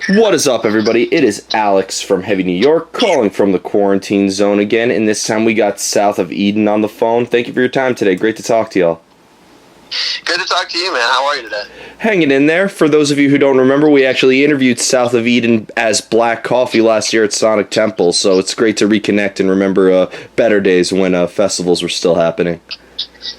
What is up, everybody? It is Alex from Heavy New York, calling from the quarantine zone again, and this time we got South of Eden on the phone. Thank you for your time today. Great to talk to y'all. Good to talk to you, man. How are you today? Hanging in there. For those of you who don't remember, we actually interviewed South of Eden as Black Coffee last year at Sonic Temple, so it's great to reconnect and remember better days when festivals were still happening.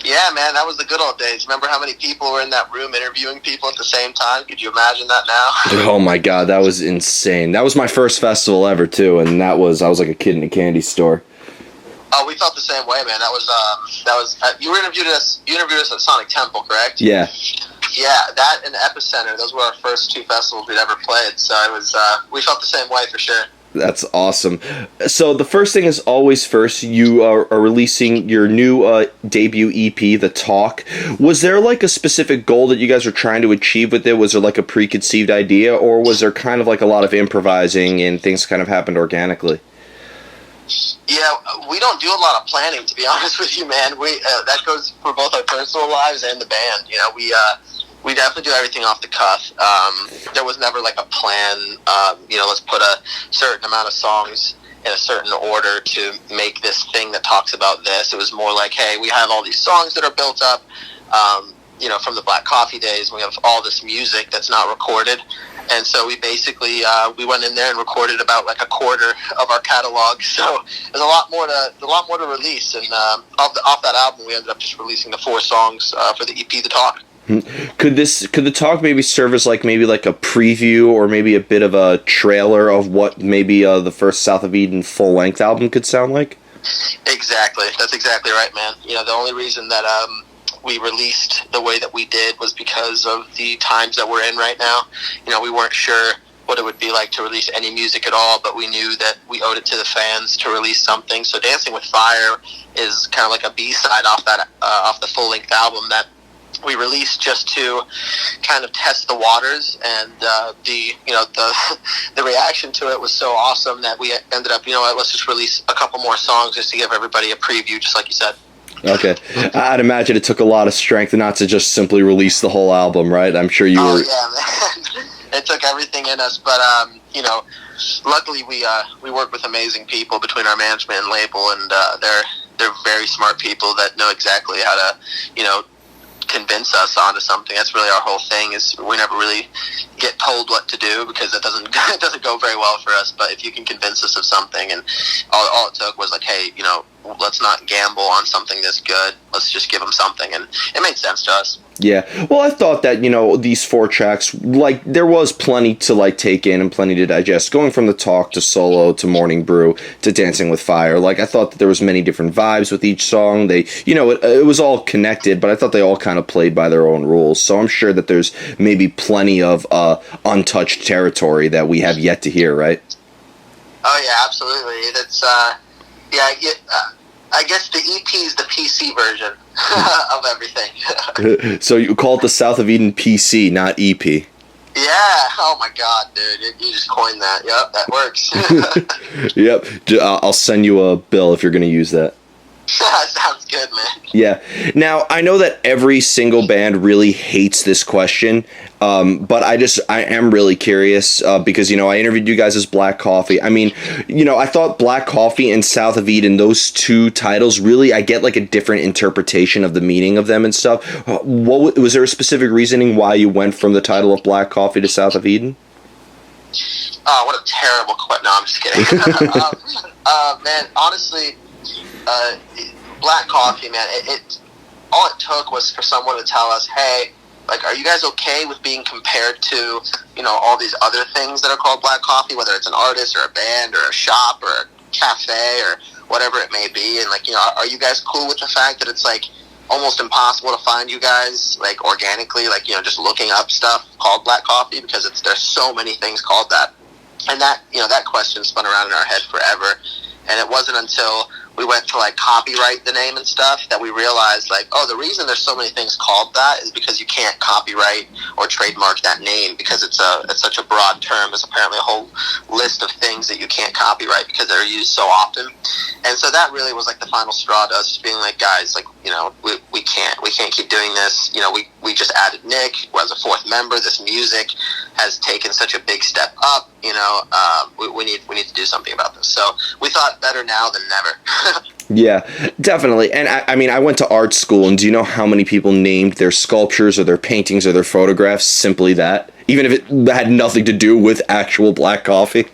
Yeah, man, that was the good old days. Remember how many people were in that room interviewing people at the same time? Could you imagine that now? Oh my god, that was insane. That was my first festival ever, too, and I was like a kid in a candy store. Oh, we felt the same way, man. That was you interviewed us at Sonic Temple, correct? Yeah. Yeah, that and Epicenter, those were our first two festivals we'd ever played, so it was we felt the same way for sure. That's awesome. So the first thing is always first. You are releasing your new debut EP, The Talk. Was there like a specific goal that you guys were trying to achieve with it? Was there like a preconceived idea, or was there kind of like a lot of improvising and things kind of happened organically? Yeah, we don't do a lot of planning, to be honest with you, man. We that goes for both our personal lives and the band. You know, we definitely do everything off the cuff. There was never like a plan. Let's put a certain amount of songs in a certain order to make this thing that talks about this. It was more like, hey, we have all these songs that are built up, from the Black Coffee days. We have all this music that's not recorded. And so we basically we went in there and recorded about like a quarter of our catalog. So there's a lot more to release. And off that album, we ended up just releasing the 4 songs for the EP, The Talk. Could The Talk maybe serve as like a preview or maybe a bit of a trailer of what maybe the first South of Eden full length album could sound like? Exactly. That's exactly right, man. You know, the only reason that we released the way that we did was because of the times that we're in right now. You know, we weren't sure what it would be like to release any music at all, but we knew that we owed it to the fans to release something. So Dancing with Fire is kind of like a B-side off the full-length album that we released just to kind of test the waters, and the reaction to it was so awesome that we ended up, let's just release a couple more songs just to give everybody a preview, just like you said. Okay. I'd imagine it took a lot of strength not to just simply release the whole album, right? I'm sure you were... Oh, yeah, man. It took everything in us, but, luckily we work with amazing people between our management and label, and they're very smart people that know exactly how to, convince us onto something. That's really our whole thing, is we never really get told what to do because it doesn't go very well for us. But if you can convince us of something, and all it took was like, hey, let's not gamble on something this good. Let's just give them something, and it made sense to us. Yeah. Well, I thought that, these 4 tracks, like, there was plenty to, like, take in and plenty to digest. Going from The Talk to Solo to Morning Brew to Dancing with Fire. Like, I thought that there was many different vibes with each song. They, it was all connected, but I thought they all kind of played by their own rules. So I'm sure that there's maybe plenty of untouched territory that we have yet to hear, right? Oh, yeah, absolutely. That's, I guess the EP is the PC version of everything. So you call it the South of Eden PC, not EP. Yeah. Oh my God, dude! You just coined that. Yep, that works. Yep. I'll send you a bill if you're going to use that. Sounds good, man. Yeah. Now, I know that every single band really hates this question, but I am really curious because, I interviewed you guys as Black Coffee. I mean, I thought Black Coffee and South of Eden, those 2 titles, really, I get like a different interpretation of the meaning of them and stuff. Was there a specific reasoning why you went from the title of Black Coffee to South of Eden? Oh, what a terrible question. No, I'm just kidding. Man, honestly... Black Coffee, man, all it took was for someone to tell us, hey, like, are you guys okay with being compared to, all these other things that are called Black Coffee, whether it's an artist or a band or a shop or a cafe or whatever it may be, and, like, are you guys cool with the fact that it's, like, almost impossible to find you guys, like, organically, like, just looking up stuff called Black Coffee, because there's so many things called that. And that, that question spun around in our head forever. And it wasn't until we went to like copyright the name and stuff, that we realized like, oh, the reason there's so many things called that is because you can't copyright or trademark that name, because it's such a broad term. There's apparently a whole list of things that you can't copyright because they're used so often. And so that really was like the final straw to us, just being like, guys, like, you know, we can't keep doing this. You know, we just added Nick, who has a fourth member. This music has taken such a big step up. You know, we need to do something about this. So we thought better now than never. Yeah, definitely. And I mean, I went to art school, and do you know how many people named their sculptures or their paintings or their photographs simply that? Even if it had nothing to do with actual black coffee?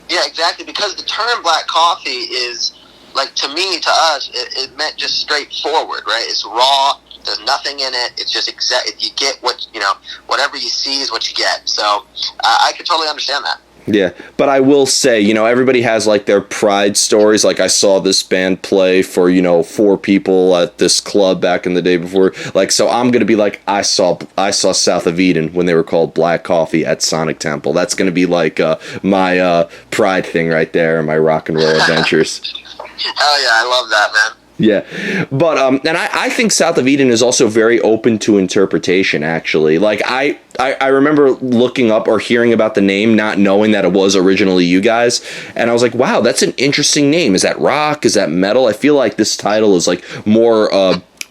Yeah, exactly. Because the term black coffee is, like, to me, to us, it meant just straightforward, right? It's raw. There's nothing in it. It's just you get what, you know, whatever you see is what you get. So I could totally understand that. Yeah, but I will say, you know, everybody has like their pride stories. Like, I saw this band play for, you know, 4 people at this club back in the day before. Like, so I'm gonna be like, I saw South of Eden when they were called Black Coffee at Sonic Temple. That's gonna be like my pride thing right there, my rock and roll adventures. Hell yeah, I love that, man. Yeah, but and I think South of Eden is also very open to interpretation, actually. Like, I remember looking up or hearing about the name, not knowing that it was originally you guys, and I was like, wow, that's an interesting name. Is that rock? Is that metal? I feel like this title is like more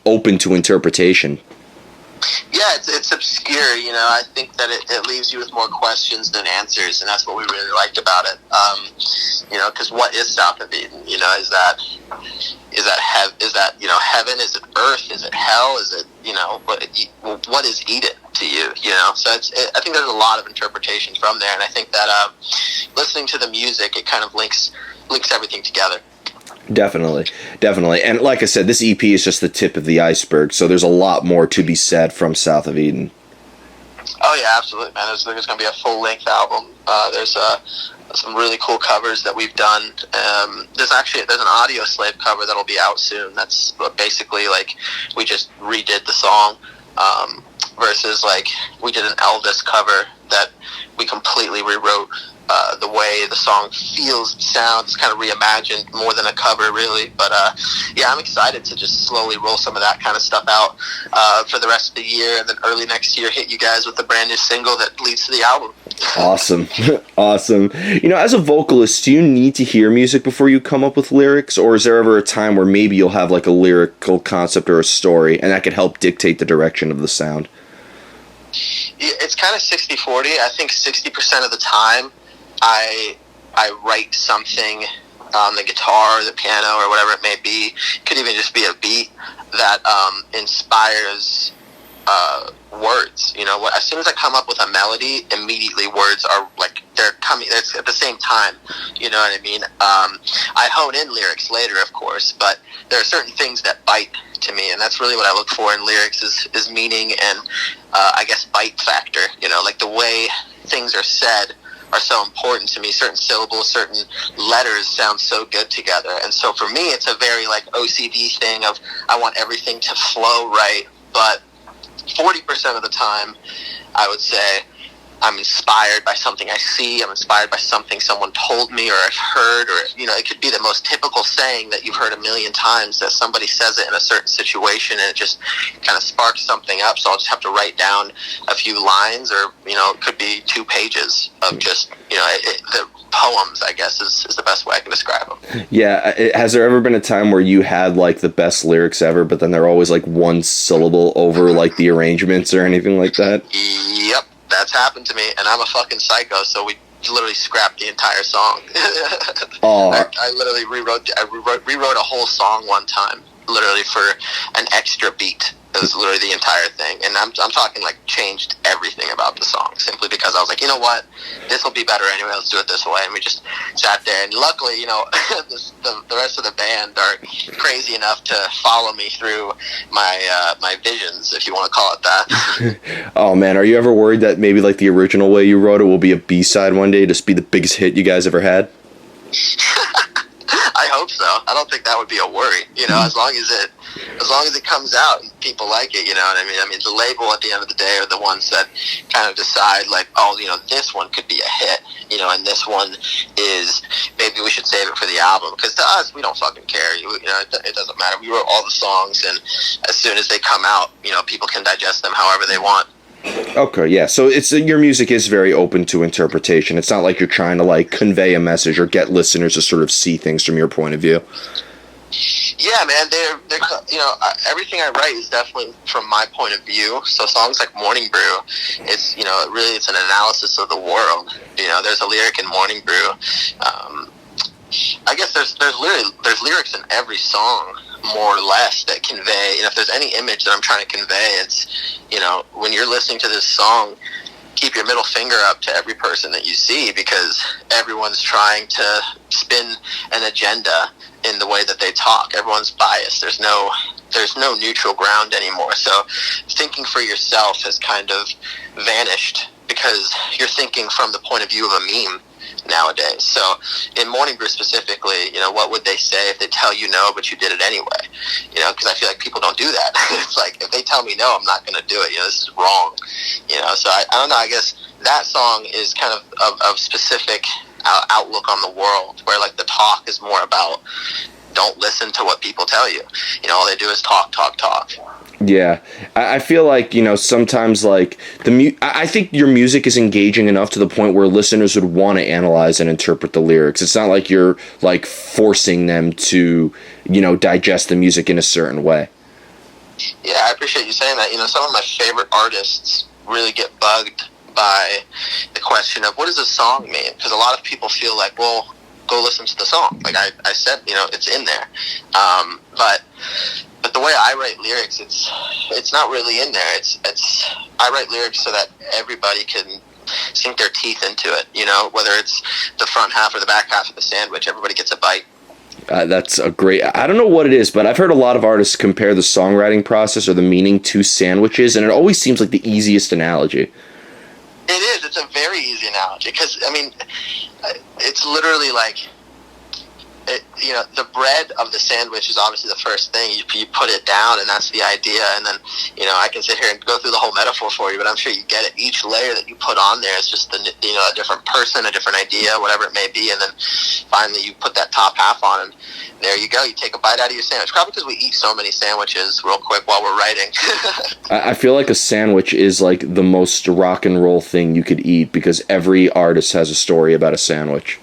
open to interpretation. Yeah, it's obscure, you know. I think that it leaves you with more questions than answers, and that's what we really liked about it. You know, because what is South of Eden? You know, is that you know, heaven? Is it earth? Is it hell? Is it, you know, what is Eden to you? You know, so I think there's a lot of interpretation from there, and I think that listening to the music, it kind of links everything together. Definitely. And like I said, this EP is just the tip of the iceberg, so there's a lot more to be said from South of Eden. Oh, yeah, absolutely, man. There's going to be a full-length album. There's some really cool covers that we've done. There's an Audio Slave cover that'll be out soon. That's basically, like, we just redid the song, versus, like, we did an Elvis cover that we completely rewrote the way the song feels, sounds, kind of reimagined more than a cover, really. But yeah, I'm excited to just slowly roll some of that kind of stuff out for the rest of the year, and then early next year hit you guys with a brand new single that leads to the album. Awesome. Awesome. You know, as a vocalist, do you need to hear music before you come up with lyrics, or is there ever a time where maybe you'll have like a lyrical concept or a story, and that could help dictate the direction of the sound? It's kind of 60-40. I think 60% of the time I write something on the guitar or the piano or whatever it may be. It could even just be a beat that inspires words. You know, as soon as I come up with a melody, immediately words are like they're coming. It's at the same time. You know what I mean? I hone in lyrics later, of course, but there are certain things that bite to me, and that's really what I look for in lyrics is meaning and I guess bite factor. You know, like the way things are said are so important to me. Certain syllables, certain letters sound so good together, and so for me it's a very like OCD thing of I want everything to flow right. But 40% of the time I would say I'm inspired by something I see, I'm inspired by something someone told me or I've heard, or, you know, it could be the most typical saying that you've heard a million times that somebody says it in a certain situation and it just kind of sparks something up. So I'll just have to write down a few lines, or, you know, it could be 2 pages of just, you know, the poems, I guess is the best way I can describe them. Yeah. Has there ever been a time where you had like the best lyrics ever, but then they're always like one syllable over like the arrangements or anything like that? Yep. That's happened to me, and I'm a fucking psycho, so we literally scrapped the entire song. Oh. I literally rewrote a whole song one time, literally for an extra beat. It was literally the entire thing, and I'm talking like changed everything about the song simply because I was like, you know what, this will be better anyway. Let's do it this way, and we just sat there. And luckily, you know, the rest of the band are crazy enough to follow me through my visions, if you want to call it that. Oh man, are you ever worried that maybe like the original way you wrote it will be a B-side one day, just be the biggest hit you guys ever had? I hope so. I don't think that would be a worry. As long as it comes out and people like it. You know what I mean? I mean, the label at the end of the day are the ones that kind of decide, like, oh, this one could be a hit. And this one is, maybe we should save it for the album. Because to us, we don't fucking care. It doesn't matter. We wrote all the songs, and as soon as they come out, people can digest them however they want. Okay, yeah. So your music is very open to interpretation. It's not like you're trying to like convey a message or get listeners to sort of see things from your point of view. Yeah, man. They're everything I write is definitely from my point of view. So songs like Morning Brew, it's really it's an analysis of the world. There's a lyric in Morning Brew. I guess there's lyrics in every song, more or less, that convey. If there's any image that I'm trying to convey, it's when you're listening to this song, keep your middle finger up to every person that you see, because everyone's trying to spin an agenda in the way that they talk. Everyone's biased. There's no neutral ground anymore. So thinking for yourself has kind of vanished, because you're thinking from the point of view of a meme nowadays. So in Morning Brew specifically, what would they say if they tell you no, but you did it anyway? Because I feel like people don't do that. It's like, if they tell me no, I'm not going to do it. This is wrong. So I don't know. I guess that song is kind of specific outlook on the world, where like the talk is more about, don't listen to what people tell you. All they do is talk. Yeah, I feel like, sometimes like I think your music is engaging enough to the point where listeners would want to analyze and interpret the lyrics. It's not like you're like forcing them to, digest the music in a certain way. Yeah, I appreciate you saying that. Some of my favorite artists really get bugged by the question of, what does a song mean? Because a lot of people feel like, well, go listen to the song. Like I said, it's in there. But the way I write lyrics, it's not really in there. I write lyrics so that everybody can sink their teeth into it. Whether it's the front half or the back half of the sandwich, everybody gets a bite. That's a great... I don't know what it is, but I've heard a lot of artists compare the songwriting process or the meaning to sandwiches, and it always seems like the easiest analogy. It is. It's a very easy analogy, because, it's literally like... the bread of the sandwich is obviously the first thing. You put it down, and that's the idea. And then, I can sit here and go through the whole metaphor for you, but I'm sure you get it. Each layer that you put on there is just a different person, a different idea, whatever it may be. And then finally you put that top half on, and there you go. You take a bite out of your sandwich. Probably because we eat so many sandwiches real quick while we're writing. I feel like a sandwich is like the most rock and roll thing you could eat, because every artist has a story about a sandwich.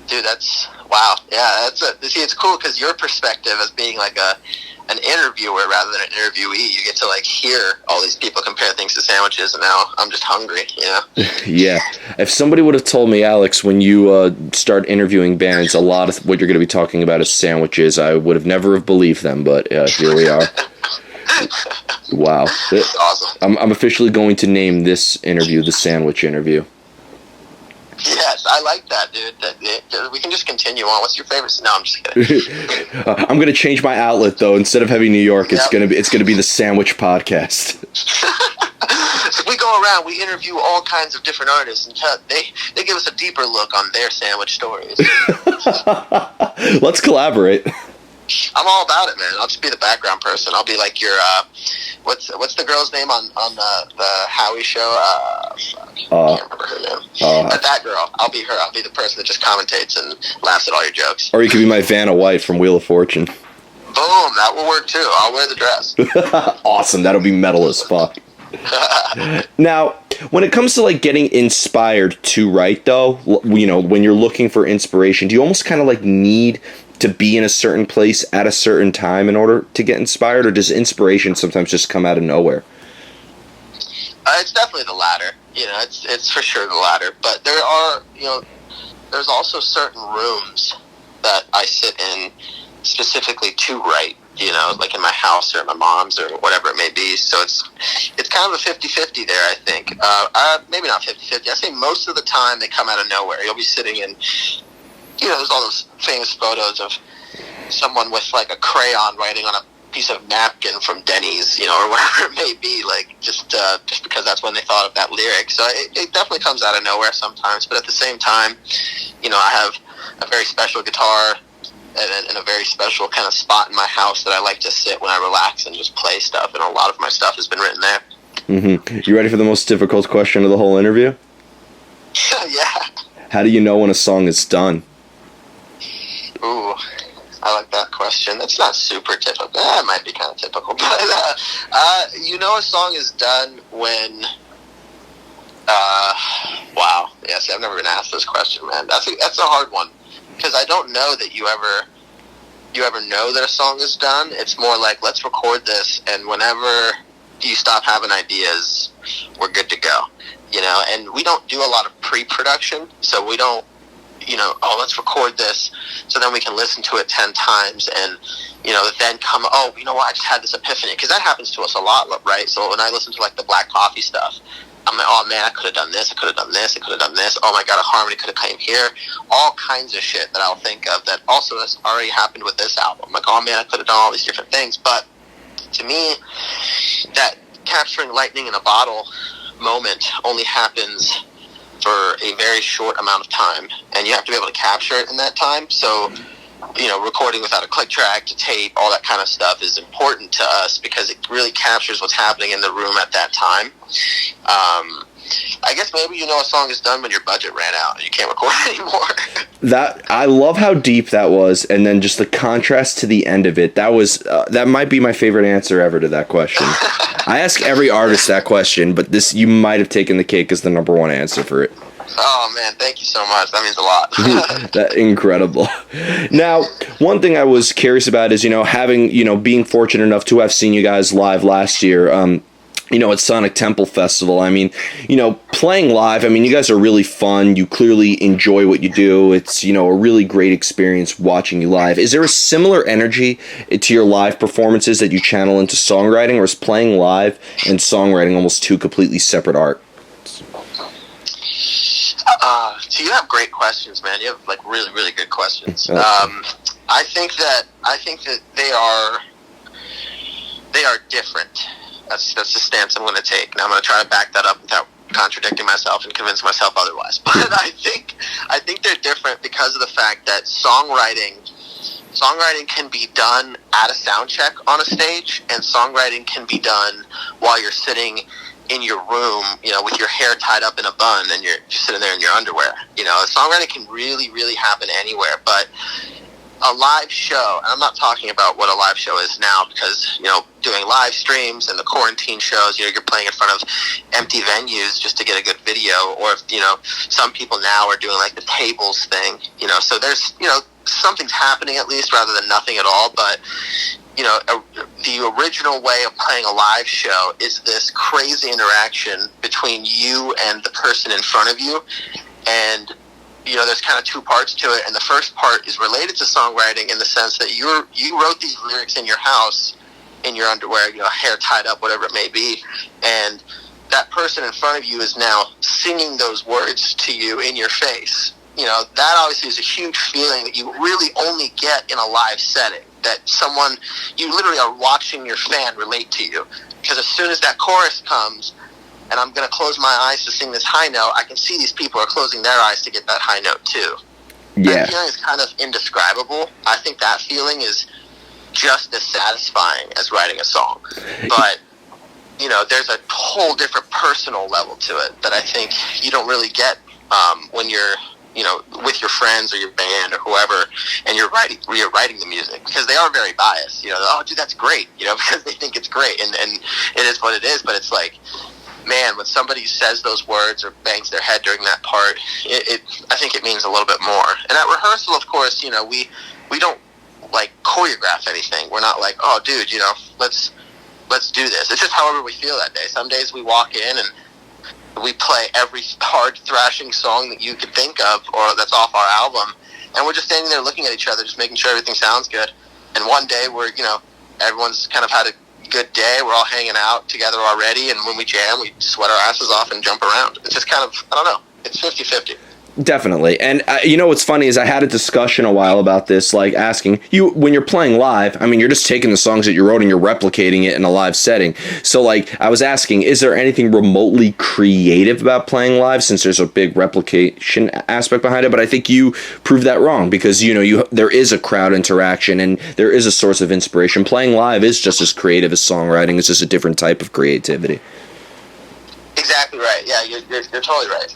Dude, wow. Yeah, see, it's cool because your perspective as being like an interviewer rather than an interviewee, you get to like hear all these people compare things to sandwiches, and now I'm just hungry, Yeah. If somebody would have told me, Alex, when you start interviewing bands, a lot of what you're going to be talking about is sandwiches, I would have never have believed them, but here we are. Wow. That's awesome. I'm officially going to name this interview the Sandwich Interview. Yes, I like that, dude. We can just continue on. What's your favorite? No, I'm just kidding. I'm gonna change my outlet though. Instead of Heavy New York, it's gonna be the Sandwich Podcast. So we go around, we interview all kinds of different artists, and they give us a deeper look on their sandwich stories. Let's collaborate. I'm all about it, man. I'll just be the background person. I'll be like your what's the girl's name on the Howie show? I can't remember her name. But that girl, I'll be her. I'll be the person that just commentates and laughs at all your jokes. Or you could be my Vanna White from Wheel of Fortune. Boom, that will work too. I'll wear the dress. Awesome, that'll be metal as fuck. Now, when it comes to like getting inspired to write, though, when you're looking for inspiration, do you almost kind of like need to be in a certain place at a certain time in order to get inspired, or does inspiration sometimes just come out of nowhere? It's definitely the latter. It's for sure the latter. But there are, there's also certain rooms that I sit in specifically to write. Like in my house or at my mom's or whatever it may be. So it's kind of a 50-50 there, I think. Maybe not 50-50. I say most of the time they come out of nowhere. You'll be sitting in, there's all those famous photos of someone with like a crayon writing on a piece of napkin from Denny's, or whatever it may be, like just because that's when they thought of that lyric. So it definitely comes out of nowhere sometimes. But at the same time, I have a very special guitar in a very special kind of spot in my house that I like to sit when I relax and just play stuff, and a lot of my stuff has been written there. You ready for the most difficult question of the whole interview? Yeah. How do you know when a song is done? Ooh, I like that question. That's not super typical. It might be kind of typical, but you know a song is done when... wow. Yeah, see, I've never been asked this question, man. That's a hard one, because I don't know that you ever know that a song is done. It's more like, let's record this, and whenever you stop having ideas, we're good to go. You know, and we don't do a lot of pre-production, so we don't, let's record this, so then we can listen to it 10 times, and, then come, you know what, I just had this epiphany, because that happens to us a lot, right? So when I listen to, like, the Black Coffee stuff, I'm like, oh, man, I could have done this, I could have done this, I could have done this, oh, my God, a harmony could have came here, all kinds of shit that I'll think of that also has already happened with this album. I'm like, oh, man, I could have done all these different things, but to me, that capturing lightning in a bottle moment only happens for a very short amount of time, and you have to be able to capture it in that time. So, recording without a click track to tape, all that kind of stuff is important to us because it really captures what's happening in the room at that time. I guess maybe a song is done when your budget ran out and you can't record anymore. That, I love how deep that was, and then just the contrast to the end of it. That was that might be my favorite answer ever to that question. I ask every artist that question, but this, you might have taken the cake as the number one answer for it. Oh man, thank you so much. That means a lot. That incredible. Now, one thing I was curious about is having being fortunate enough to have seen you guys live last year. At Sonic Temple Festival. I mean, playing live, I mean, you guys are really fun. You clearly enjoy what you do. It's, a really great experience watching you live. Is there a similar energy to your live performances that you channel into songwriting, or is playing live and songwriting almost two completely separate art? So you have great questions, man. You have, like, really, really good questions. I think that they are different. That's the stance I'm going to take. Now I'm going to try to back that up without contradicting myself and convince myself otherwise. But I think they're different because of the fact that songwriting can be done at a sound check on a stage, and songwriting can be done while you're sitting in your room, with your hair tied up in a bun and you're just sitting there in your underwear. Songwriting can really, really happen anywhere, but a live show, and I'm not talking about what a live show is now, because, doing live streams and the quarantine shows, you're playing in front of empty venues just to get a good video, or if, some people now are doing like the tables thing, so there's, something's happening at least rather than nothing at all, but, the original way of playing a live show is this crazy interaction between you and the person in front of you, and there's kind of two parts to it, and the first part is related to songwriting in the sense that you wrote these lyrics in your house, in your underwear, hair tied up, whatever it may be, and that person in front of you is now singing those words to you in your face. That obviously is a huge feeling that you really only get in a live setting, that you literally are watching your fan relate to you, because as soon as that chorus comes, and I'm going to close my eyes to sing this high note, I can see these people are closing their eyes to get that high note too. Yeah. That feeling is kind of indescribable. I think that feeling is just as satisfying as writing a song. But, there's a whole different personal level to it that I think you don't really get when you're, with your friends or your band or whoever, and you're writing the music, because they are very biased. Oh, dude, that's great, because they think it's great, and it is what it is, but it's like, man, when somebody says those words or bangs their head during that part, I think it means a little bit more. And at rehearsal, of course, we don't like choreograph anything. We're not like, oh, dude, let's do this. It's just however we feel that day. Some days we walk in and we play every hard thrashing song that you could think of, or that's off our album, and we're just standing there looking at each other, just making sure everything sounds good. And one day we're, everyone's kind of had a good day, we're all hanging out together already, and when we jam, we sweat our asses off and jump around. It's just kind of, I don't know, it's 50-50. Definitely. And you know what's funny is I had a discussion a while about this, like asking you, when you're playing live, I mean, you're just taking the songs that you wrote and you're replicating it in a live setting. So like I was asking, is there anything remotely creative about playing live, since there's a big replication aspect behind it? But I think you proved that wrong, because there is a crowd interaction and there is a source of inspiration. Playing live is just as creative as songwriting. It's just a different type of creativity. Exactly right. Yeah, you're totally right.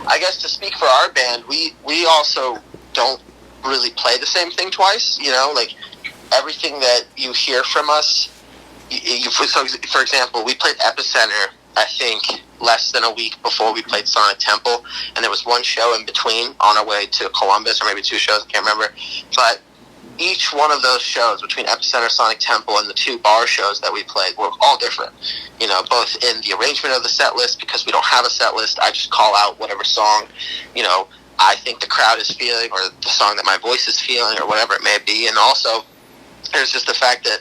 I guess to speak for our band, we also don't really play the same thing twice. Like everything that you hear from us. So, for example, we played Epicenter, I think, less than a week before we played Sonic Temple, and there was one show in between on our way to Columbus, or maybe two shows, I can't remember. But each one of those shows, between Epicenter, Sonic Temple, and the two bar shows that we played, were all different. Both in the arrangement of the set list, because we don't have a set list. I just call out whatever song, I think the crowd is feeling, or the song that my voice is feeling, or whatever it may be. And also, there's just the fact that,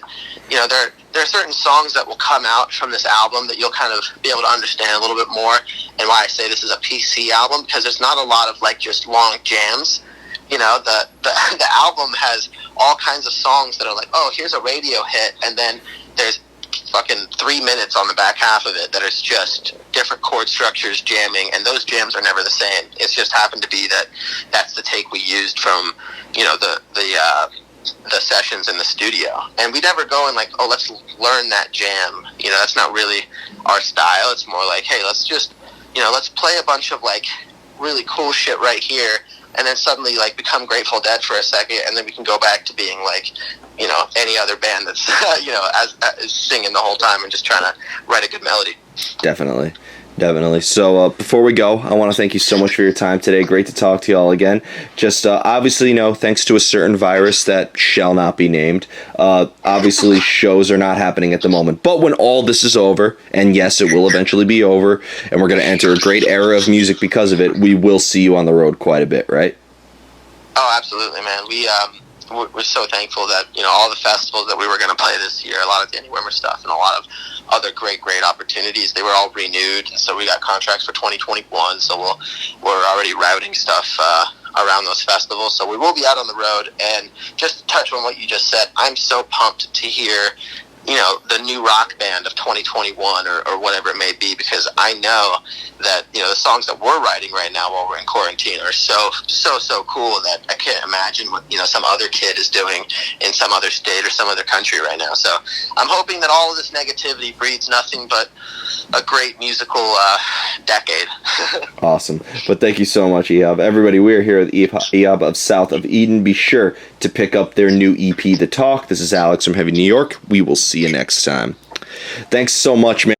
there are certain songs that will come out from this album that you'll kind of be able to understand a little bit more. And why I say this is a PC album, because there's not a lot of like just long jams. The album has all kinds of songs that are like, oh, here's a radio hit, and then there's fucking 3 minutes on the back half of it that is just different chord structures jamming, and those jams are never the same. It's just happened to be that that's the take we used from the sessions in the studio, and we never go and like, oh, let's learn that jam. That's not really our style. It's more like, hey, let's just let's play a bunch of like really cool shit right here, and then suddenly like become Grateful Dead for a second, and then we can go back to being like any other band that's as singing the whole time and just trying to write a good melody. Definitely. So before we go, I want to thank you so much for your time today. Great to talk to you all again. Just obviously, thanks to a certain virus that shall not be named, obviously shows are not happening at the moment. But when all this is over, and yes, it will eventually be over, and we're going to enter a great era of music because of it, we will see you on the road quite a bit, right? Oh, absolutely, man. We're so thankful that all the festivals that we were going to play this year, a lot of Danny Wimmer stuff, and a lot of other great opportunities, they were all renewed, and so we got contracts for 2021. So we're already routing stuff around those festivals. So we will be out on the road. And just to touch on what you just said, I'm so pumped to hear the new rock band of 2021 or whatever it may be, because I know that the songs that we're writing right now while we're in quarantine are so cool that I can't imagine what some other kid is doing in some other state or some other country right now. So I'm hoping that all of this negativity breeds nothing but a great musical decade. Awesome. But thank you so much, Ehab. Everybody, we're here with Ehab of South of Eden. Be sure to pick up their new EP, The Talk. This is Alex from Heavy New York. We will see you next time. Thanks so much, man.